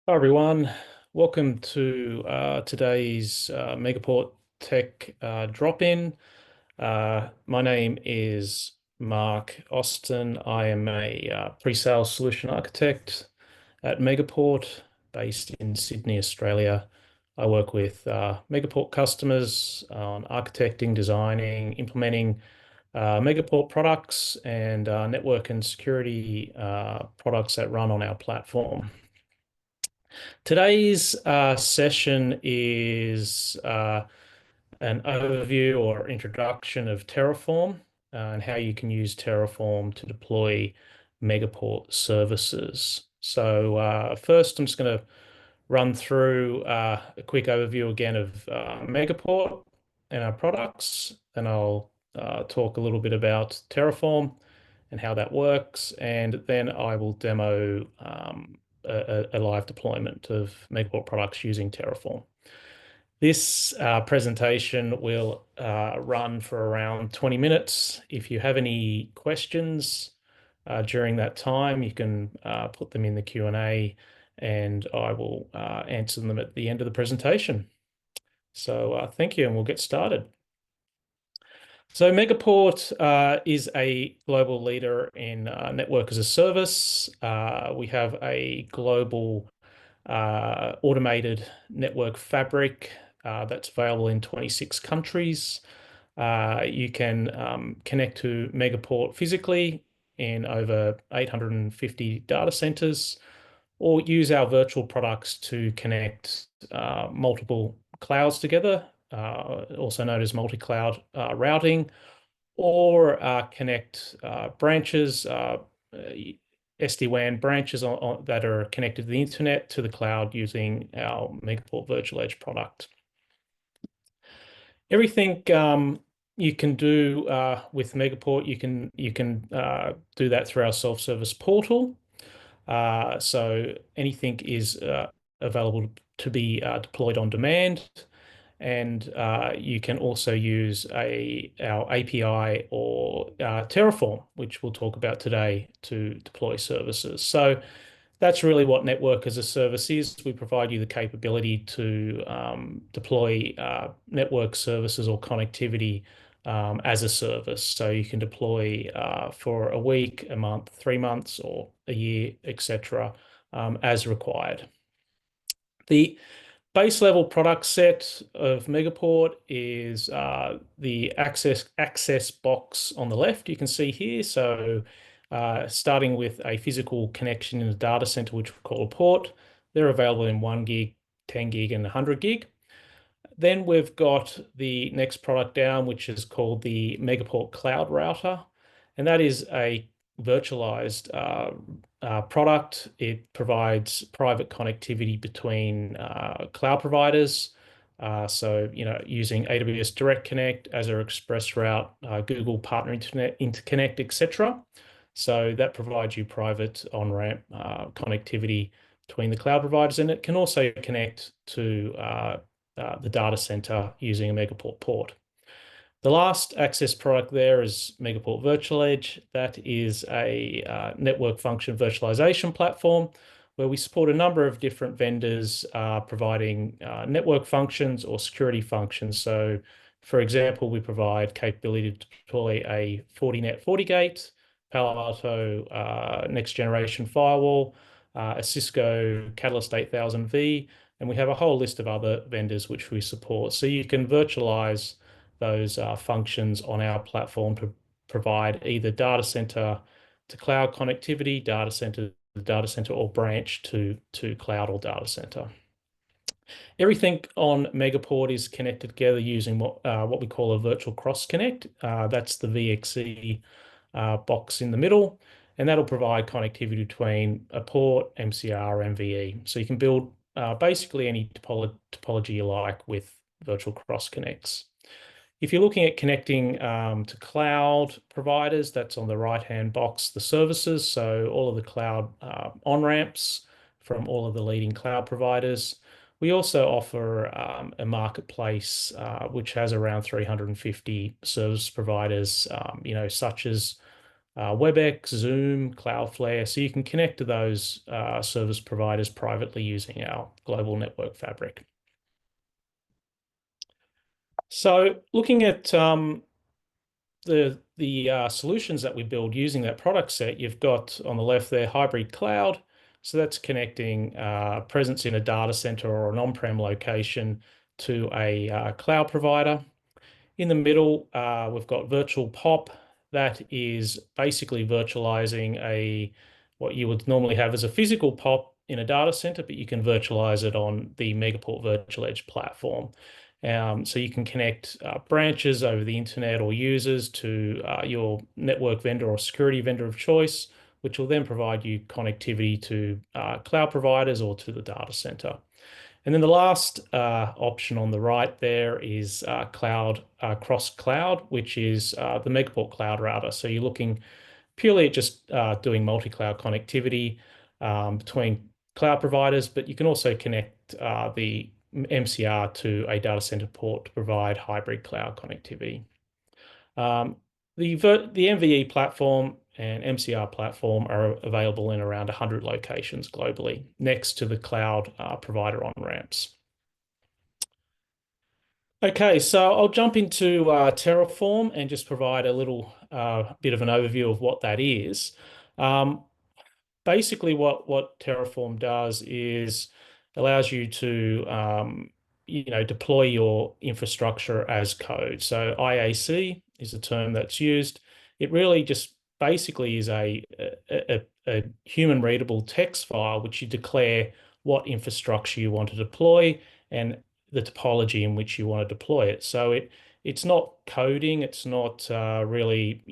Hi everyone, welcome to today's Megaport Tech drop-in. My name is Mark Austin. I am a pre-sales solution architect at Megaport, based in Sydney, Australia. I work with Megaport customers on architecting, designing, implementing Megaport products and network and security products that run on our platform. Today's session is an overview or introduction of Terraform and how you can use Terraform to deploy Megaport services. So first, I'm just going to run through a quick overview again of Megaport and our products. Then I'll talk a little bit about Terraform and how that works, and then I will demo a live deployment of Megaport products using Terraform. This presentation will run for around 20 minutes. If you have any questions during that time, you can put them in the Q&A and I will answer them at the end of the presentation. So thank you, and we'll get started. So Megaport is a global leader in network as a service. We have a global automated network fabric that's available in 26 countries. You can connect to Megaport physically in over 850 data centers, or use our virtual products to connect multiple clouds together, also known as multi-cloud routing, or connect branches, SD-WAN branches that are connected to the internet to the cloud using our Megaport Virtual Edge product. Everything you can do with Megaport, you can do that through our self-service portal. So anything is available to be deployed on demand. And you can also use our API or Terraform, which we'll talk about today, to deploy services. So that's really what network as a service is. We provide you the capability to deploy network services or connectivity as a service. So you can deploy for a week, a month, 3 months, or a year, etc., as required. The base level product set of Megaport is the access box on the left, you can see here. So starting with a physical connection in a data center, which we call a port. They're available in 1 gig, 10 gig, and 100 gig. Then we've got the next product down, which is called the Megaport Cloud Router. And that is a virtualized product. It provides private connectivity between cloud providers. So, using AWS Direct Connect, Azure Express Route, Google Partner Interconnect, etc. So that provides you private on-ramp connectivity between the cloud providers, and it can also connect to the data center using a Megaport port. The last access product there is Megaport Virtual Edge. That is a network function virtualization platform where we support a number of different vendors providing network functions or security functions. So, for example, we provide capability to deploy a Fortinet FortiGate, Palo Alto next generation firewall, a Cisco Catalyst 8000V, and we have a whole list of other vendors which we support. So you can virtualize those functions on our platform to provide either data center to cloud connectivity, data center to data center, or branch to cloud or data center. Everything on Megaport is connected together using what we call a virtual cross connect. That's the VXC box in the middle, and that'll provide connectivity between a port, MCR, and MVE. So you can build basically any topology you like with virtual cross connects. If you're looking at connecting to cloud providers, that's on the right-hand box, the services. So all of the cloud on-ramps from all of the leading cloud providers. We also offer a marketplace which has around 350 service providers, such as WebEx, Zoom, Cloudflare. So you can connect to those service providers privately using our global network fabric. So looking at the solutions that we build using that product set, you've got on the left there hybrid cloud. So that's connecting presence in a data center or an on-prem location to a cloud provider. In the middle, we've got virtual POP. That is basically virtualizing what you would normally have as a physical POP in a data center, but you can virtualize it on the Megaport Virtual Edge platform. So you can connect branches over the internet or users to your network vendor or security vendor of choice, which will then provide you connectivity to cloud providers or to the data center. And then the last option on the right there is cloud cross cloud, which is the Megaport Cloud Router. So you're looking purely at just doing multi-cloud connectivity between cloud providers, but you can also connect the MCR to a data center port to provide hybrid cloud connectivity. The MVE platform and MCR platform are available in around 100 locations globally, next to the cloud provider on-ramps. Okay, so I'll jump into Terraform and just provide a little bit of an overview of what that is. Basically, what Terraform does is allows you to deploy your infrastructure as code. So IAC is a term that's used. It really just basically is a human readable text file which you declare what infrastructure you want to deploy and the topology in which you want to deploy it. So it's not coding. It's not really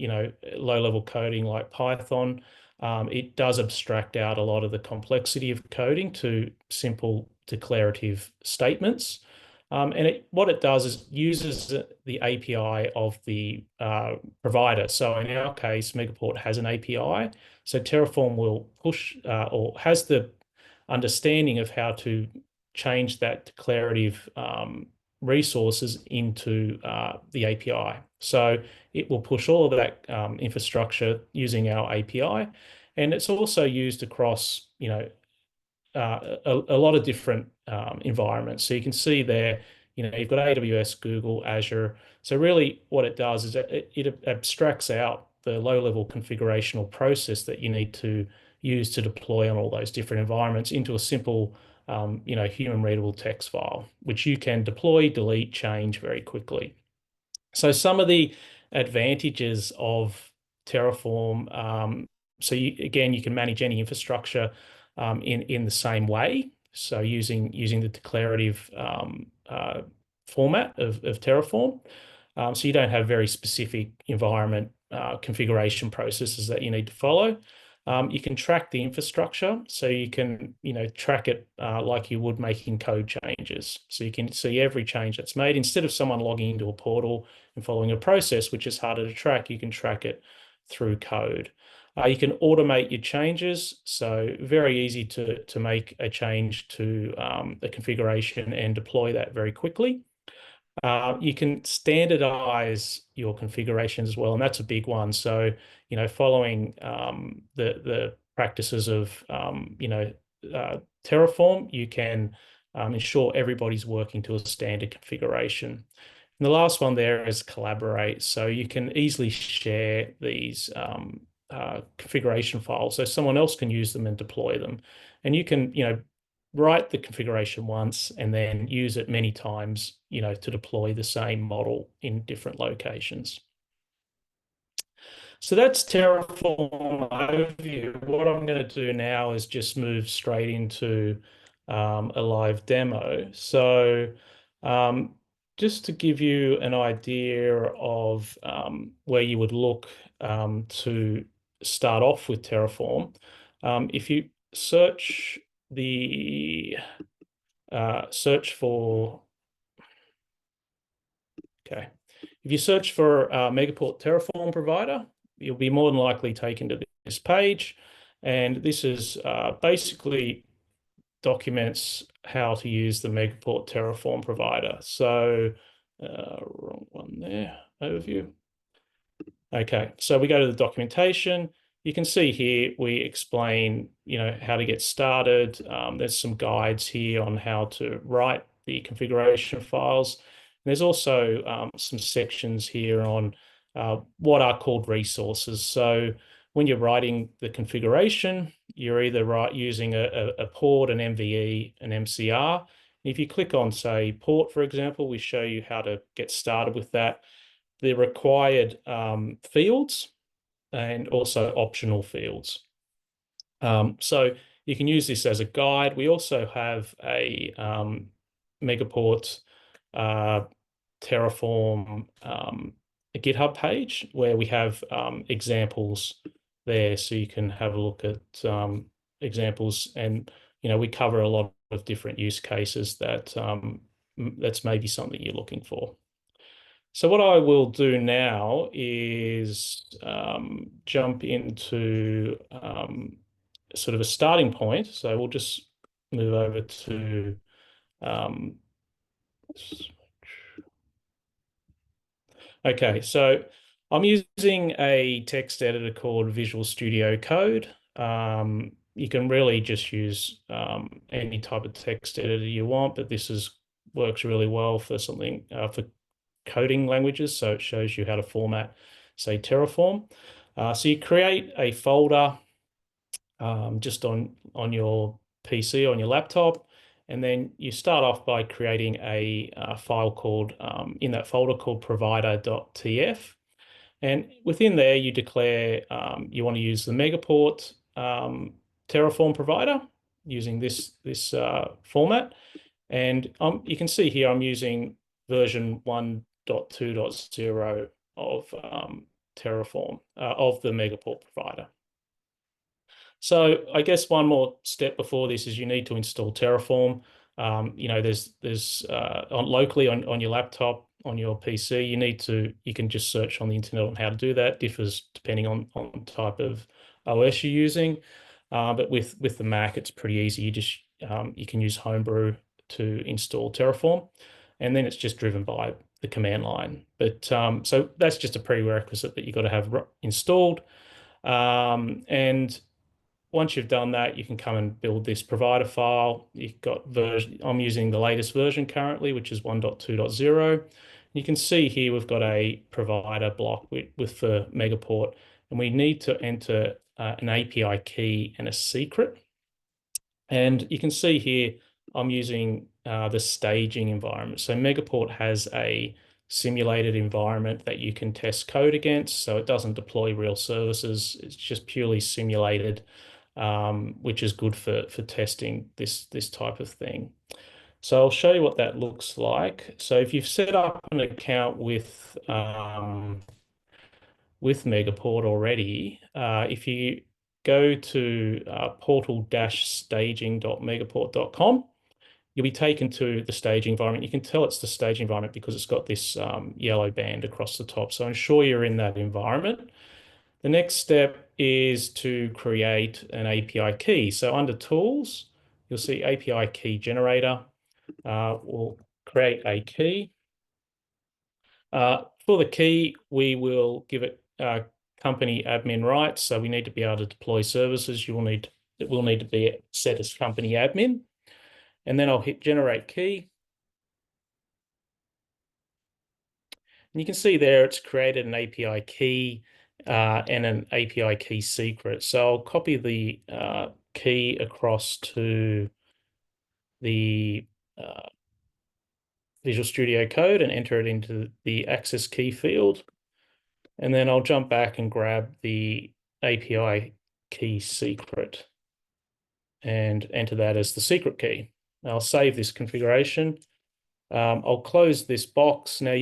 low-level coding like Python. It does abstract out a lot of the complexity of coding to simple declarative statements. And what it does is uses the API of the provider. So in our case, Megaport has an API. So Terraform will push or has the understanding of how to change that declarative resources into the API. So it will push all of that infrastructure using our API. And it's also used across, a lot of different environments. So you can see there, you've got AWS, Google, Azure. So really what it does is it abstracts out the low-level configurational process that you need to use to deploy on all those different environments into a simple, human readable text file, which you can deploy, delete, change very quickly. So some of the advantages of Terraform, so again, you can manage any infrastructure in the same way. So using the declarative format of Terraform. So you don't have very specific environment configuration processes that you need to follow. You can track the infrastructure, so you can track it like you would making code changes. So you can see every change that's made. Instead of someone logging into a portal and following a process, which is harder to track, you can track it through code. You can automate your changes, so very easy to make a change to the configuration and deploy that very quickly. You can standardize your configurations as well, and that's a big one. So, following the practices of Terraform, you can ensure everybody's working to a standard configuration. And the last one there is collaborate. So you can easily share these configuration files so someone else can use them and deploy them. And you can, write the configuration once and then use it many times, to deploy the same model in different locations. So that's Terraform overview. What I'm going to do now is just move straight into a live demo. So just to give you an idea of where you would look to start off with Terraform, if you search for if you search for Megaport Terraform provider, you'll be more than likely taken to this page, and this is basically documents how to use the Megaport Terraform provider. So wrong one there, overview. Okay, so we go to the documentation. You can see here we explain, how to get started. There's some guides here on how to write the configuration files. And there's also some sections here on what are called resources. So when you're writing the configuration, you're either using a port, an MVE, an MCR. If you click on, say, port, for example, we show you how to get started with that, the required fields and also optional fields. So you can use this as a guide. We also have a Megaport uh, Terraform a GitHub page where we have examples there, so you can have a look at examples, and we cover a lot of different use cases that's maybe something you're looking for. So what I will do now is jump into sort of a starting point. So we'll just move over to um, okay, so I'm using a text editor called Visual Studio Code. You can really just use any type of text editor you want, but works really well for something for coding languages. So it shows you how to format, say, Terraform. So you create a folder just on your PC, on your laptop, and then you start off by creating a file called in that folder called provider.tf. And within there, you declare you want to use the Megaport Terraform provider using this format. And you can see here I'm using version 1.2.0 of Terraform, of the Megaport provider. So I guess one more step before this is you need to install Terraform. There's locally on your laptop, on your PC, you can just search on the internet on how to do that. Differs depending on type of OS you're using. But with the Mac, it's pretty easy. You can use Homebrew to install Terraform, and then it's just driven by the command line. But so that's just a prerequisite that you've got to have installed. And once you've done that, you can come and build this provider file. You've got I'm using the latest version currently, which is 1.2.0. You can see here we've got a provider block for Megaport, and we need to enter an API key and a secret. And you can see here I'm using the staging environment. So Megaport has a simulated environment that you can test code against. So it doesn't deploy real services. It's just purely simulated, which is good for testing this type of thing. So I'll show you what that looks like. So if you've set up an account with Megaport already, if you go to portal-staging.megaport.com, you'll be taken to the staging environment. You can tell it's the staging environment because it's got this yellow band across the top. So ensure you're in that environment. The next step is to create an API key. So under Tools, you'll see API Key Generator. We'll create a key. For the key, we will give it company admin rights. So we need to be able to deploy services. It will need to be set as company admin. And then I'll hit Generate Key. And you can see there it's created an API key and an API key secret. So I'll copy the key across to the Visual Studio Code and enter it into the access key field. And then I'll jump back and grab the API key secret and enter that as the secret key. I'll save this configuration. I'll close this box. Now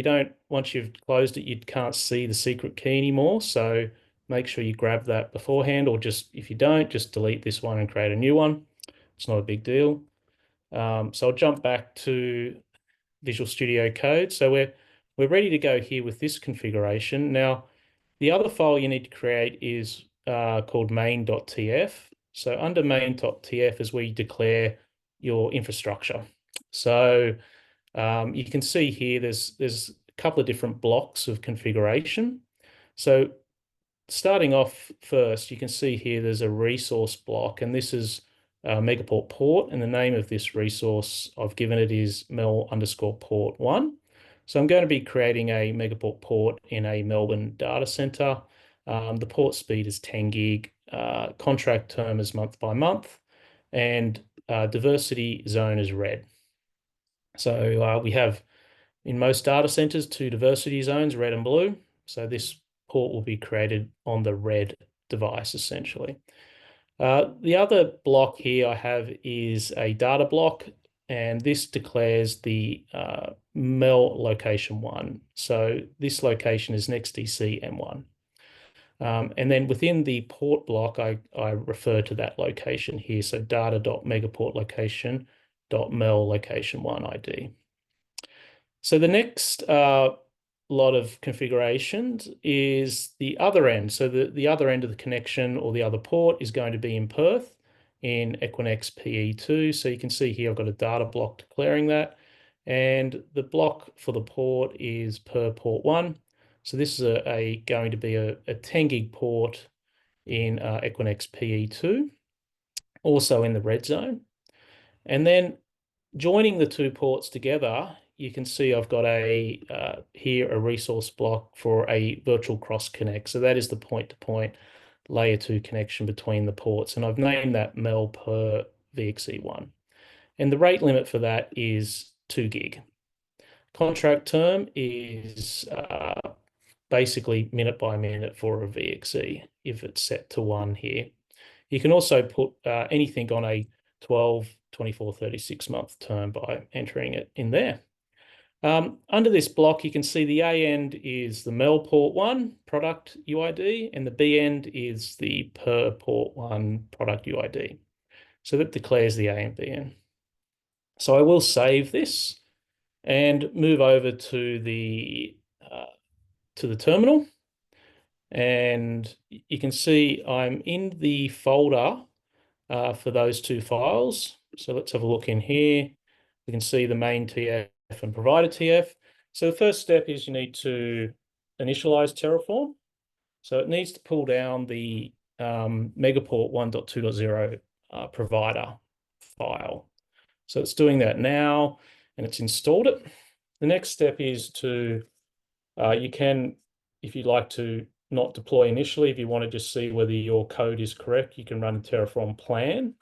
once you've closed it, you can't see the secret key anymore. So make sure you grab that beforehand, or if you don't, just delete this one and create a new one. It's not a big deal. So I'll jump back to Visual Studio Code. So we're ready to go here with this configuration. Now, the other file you need to create is called main.tf. So under main.tf is where you declare your infrastructure. So you can see here there's a couple of different blocks of configuration. So starting off first, you can see here there's a resource block, and this is Megaport port, and the name of this resource I've given it is mel_port1. So I'm going to be creating a Megaport port in a Melbourne data center. The port speed is 10 gig, contract term is month by month, and diversity zone is red. So we have in most data centers two diversity zones, red and blue. So this port will be created on the red device essentially. The other block here I have is a data block, and this declares the MEL location 1. So this location is next DC M1. And then within the port block, I refer to that location here. So data.megaport location.mel location 1 ID. So the next lot of configurations is the other end. So the other end of the connection or the other port is going to be in Perth in Equinix PE2. So you can see here I've got a data block declaring that. And the block for the port is per port 1. So this is going to be a 10 gig port in Equinix PE2, also in the red zone. And then joining the two ports together, you can see I've got here a resource block for a virtual cross connect. So that is the point-to-point layer 2 connection between the ports. And I've named that MEL per VXE1. And the rate limit for that is 2 gig. Contract term is basically minute by minute for a VXE if it's set to 1 here. You can also put anything on a 12, 24, 36-month term by entering it in there. Under this block, you can see the A end is the MEL port 1 product UID, and the B end is the per port 1 product UID. So that declares the A and B end. So I will save this and move over to the terminal. And you can see I'm in the folder for those two files. So let's have a look in here. We can see the main TF and provider TF. So the first step is you need to initialize Terraform. So it needs to pull down the Megaport 1.2.0 provider file. So it's doing that now, and it's installed it. The next step is to, you can, if you'd like to not deploy initially, if you want to just see whether your code is correct, you can run a Terraform plan,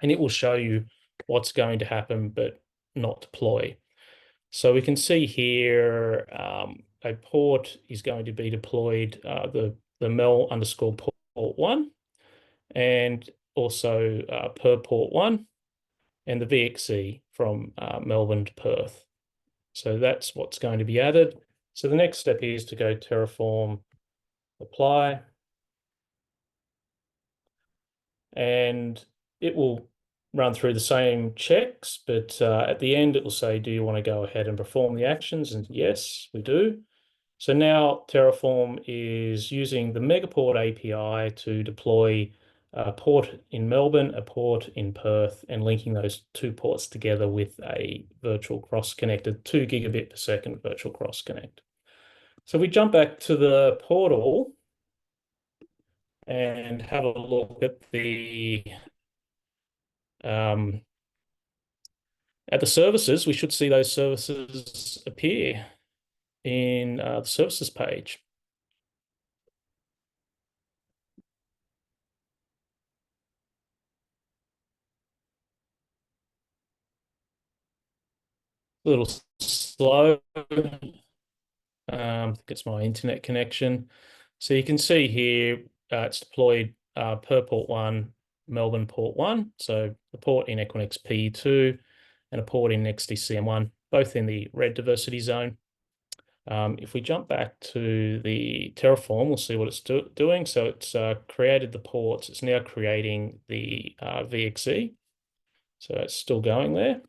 and it will show you what's going to happen, but not deploy. So we can see here a port is going to be deployed, the MEL_port 1, and also per port 1, and the VXE from Melbourne to Perth. So that's what's going to be added. So the next step is to go Terraform apply, and it will run through the same checks, but at the end it will say, do you want to go ahead and perform the actions? And yes, we do. So now Terraform is using the Megaport API to deploy a port in Melbourne, a port in Perth, and linking those two ports together with a virtual cross-connected 2 gigabit per second virtual cross-connect. So we jump back to the portal and have a look at the services. We should see those services appear in the services page. A little slow. I think it's my internet connection. So you can see here it's deployed per port 1, Melbourne port 1. So the port in Equinix P2 and a port in XDCM1, both in the red diversity zone. If we jump back to the Terraform, we'll see what it's doing. So it's created the ports. It's now creating the VXE. So it's still going there.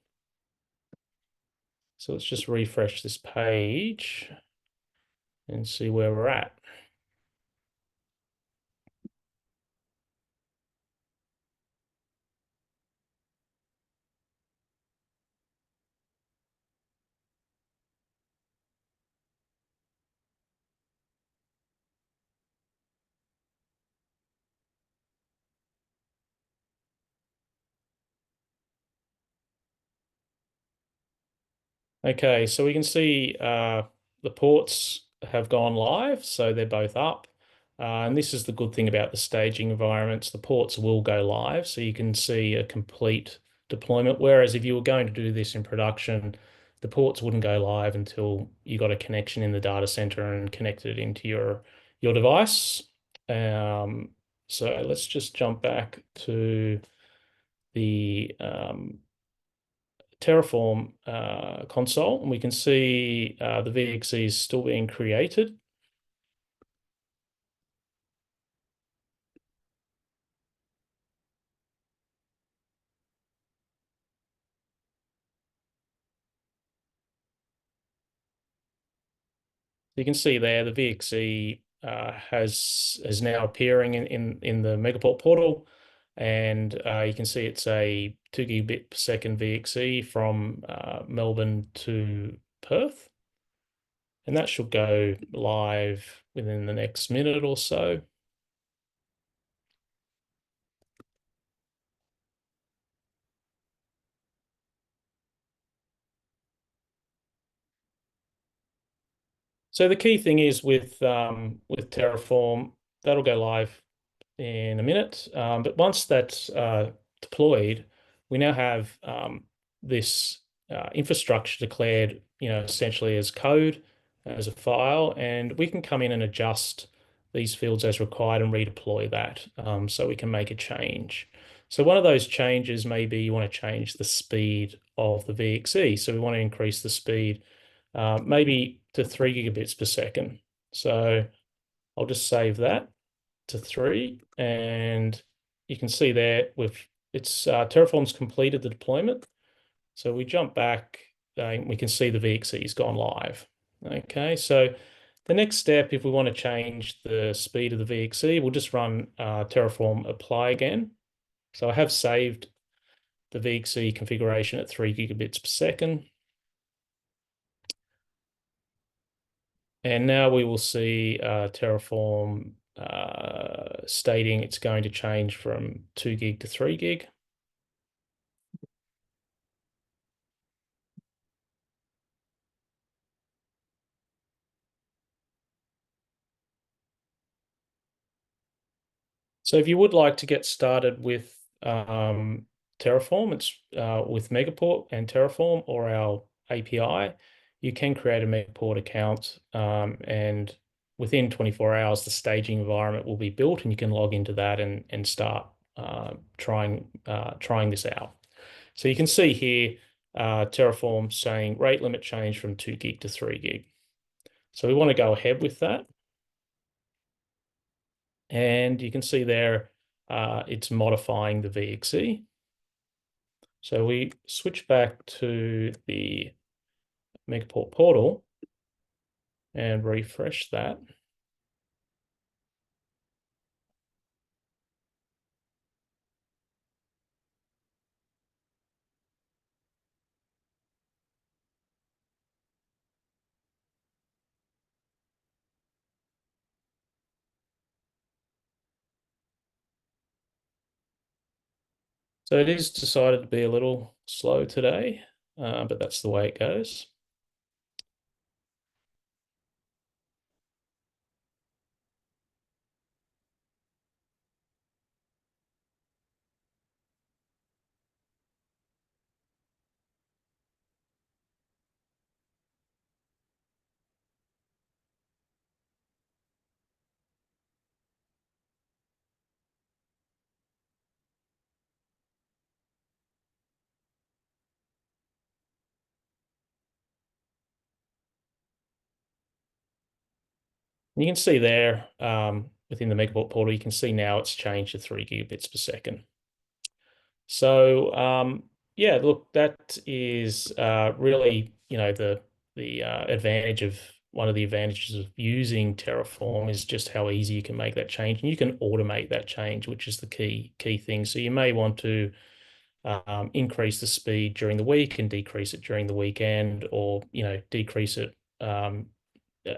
So let's just refresh this page and see where we're at. Okay, so we can see the ports have gone live, so they're both up. And this is the good thing about the staging environments. The ports will go live, so you can see a complete deployment. Whereas if you were going to do this in production, the ports wouldn't go live until you got a connection in the data center and connected it into your device. Um, so let's just jump back to the Terraform console, and we can see the VXE is still being created. You can see there the VXE has now appearing in the Megaport portal, and you can see it's a 2 gigabit per second VXE from Melbourne to Perth, and that should go live within the next minute or so. So the key thing is with Terraform, that'll go live in a minute. But once that's deployed, we now have this infrastructure declared, essentially as code, as a file, and we can come in and adjust these fields as required and redeploy that, so we can make a change. So one of those changes may be you want to change the speed of the VXE. So we want to increase the speed maybe to 3 gigabits per second. So I'll just save that to 3, and you can see there it's Terraform's completed the deployment. So we jump back, we can see the VXE's gone live. Okay, so the next step, if we want to change the speed of the VXE, we'll just run Terraform apply again. So I have saved the VXE configuration at 3 gigabits per second. And now we will see Terraform stating it's going to change from 2 gig to 3 gig. So if you would like to get started with Terraform, it's with Megaport and Terraform or our API, you can create a Megaport account, and within 24 hours, the staging environment will be built, and you can log into that and start trying this out. So you can see here Terraform saying rate limit change from 2 gig to 3 gig. So we want to go ahead with that. And you can see there it's modifying the VXE. So we switch back to the Megaport portal and refresh that. So it is decided to be a little slow today, but that's the way it goes. You can see there within the Megaport portal, you can see now it's changed to 3 gigabits per second. So yeah, look, that is really, the advantage of one of the advantages of using Terraform is just how easy you can make that change, and you can automate that change, which is the key thing. So you may want to increase the speed during the week and decrease it during the weekend, or decrease it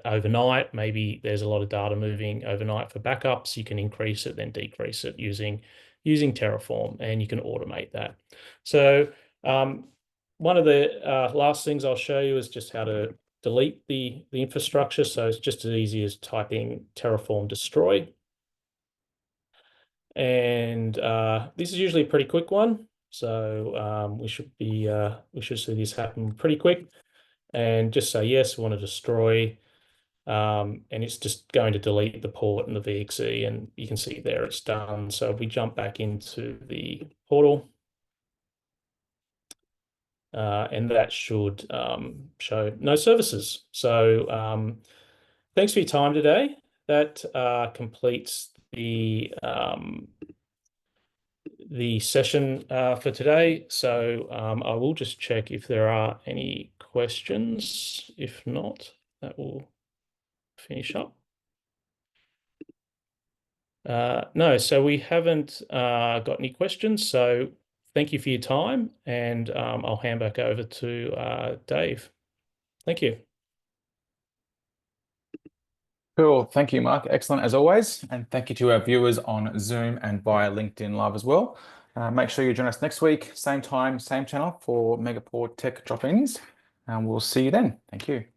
overnight. Maybe there's a lot of data moving overnight for backups. You can increase it, then decrease it using Terraform, and you can automate that. So one of the last things I'll show you is just how to delete the infrastructure. So it's just as easy as typing Terraform destroy. And this is usually a pretty quick one. So we should see this happen pretty quick. And just say, yes, we want to destroy. And it's just going to delete the port and the VXE, and you can see there it's done. So if we jump back into the portal, and that should show no services. So thanks for your time today. That completes the session for today. So I will just check if there are any questions. If not, that will finish up. No, so we haven't got any questions. So thank you for your time, and I'll hand back over to Dave. Thank you. Cool. Thank you, Mark. Excellent as always. And thank you to our viewers on Zoom and via LinkedIn Live as well. Make sure you join us next week, same time, same channel for Megaport Tech Drop-ins. And we'll see you then. Thank you.